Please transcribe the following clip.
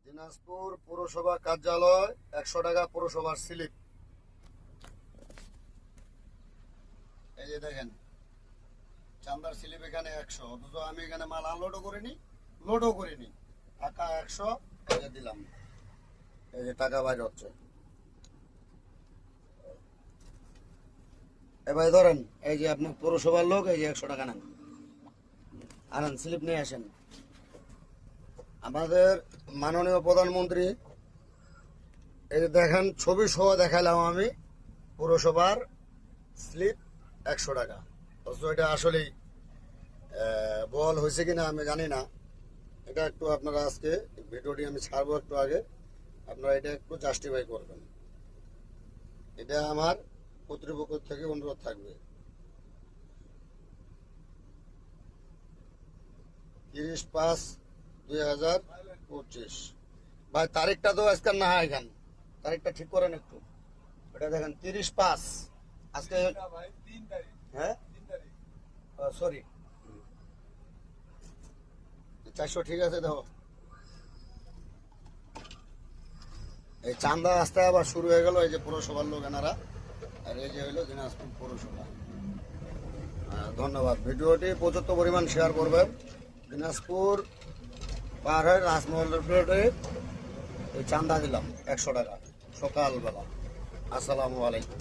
দিনাজপুর পৌরসভা কার্যালয় 100 টাকা পৌরসভার স্লিপ। এই যে দেখেন চান্দার স্লিপ এখানে 100, অথচ আমি এখানে মাল আনলোডও করিনি, লোডও করিনি। টাকা 100 দিলাম, এই যে টাকা বাইর হচ্ছে। এবার ধরেন এই যে আপনি পৌরসভার লোক, এই যে 100 টাকা নেন, আনেন স্লিপ নিয়ে আসেন। আমাদের মাননীয় প্রধানমন্ত্রী এই যে দেখেন ছবি সহ দেখালাম আমি পৌরসভার স্লিপ 100 টাকা। অথচ এটা আসলেই বল হয়েছে কিনা আমি জানি না। এটা একটু আপনারা আজকে ভিডিওটি আমি ছাড়বো একটু আগে, আপনারা এটা একটু জাস্টিফাই করবেন। এটা আমার কর্তৃপক্ষ থেকে অনুরোধ থাকবে। 30/5/2025। ভাই তারিখটা তো আজকাল না হয়, এখান তারিখটা ঠিক করেন একটু। এটা দেখেন 30/5 আজকে, হ্যাঁ সরি 400 ঠিক আছে। দেখো এই চান্দা আসতে আবার শুরু হয়ে গেল, এই যে পৌরসভার লোক এনারা, আর এই যে হইলো দিনাজপুর পৌরসভা। ধন্যবাদ। ভিডিওটি প্রচুর পরিমাণ শেয়ার করবেন। দিনাজপুর পার হয়ে রাজমহল রোডে এই চান্দা দিলাম 100 টাকা সকালবেলা। আসসালামু আলাইকুম।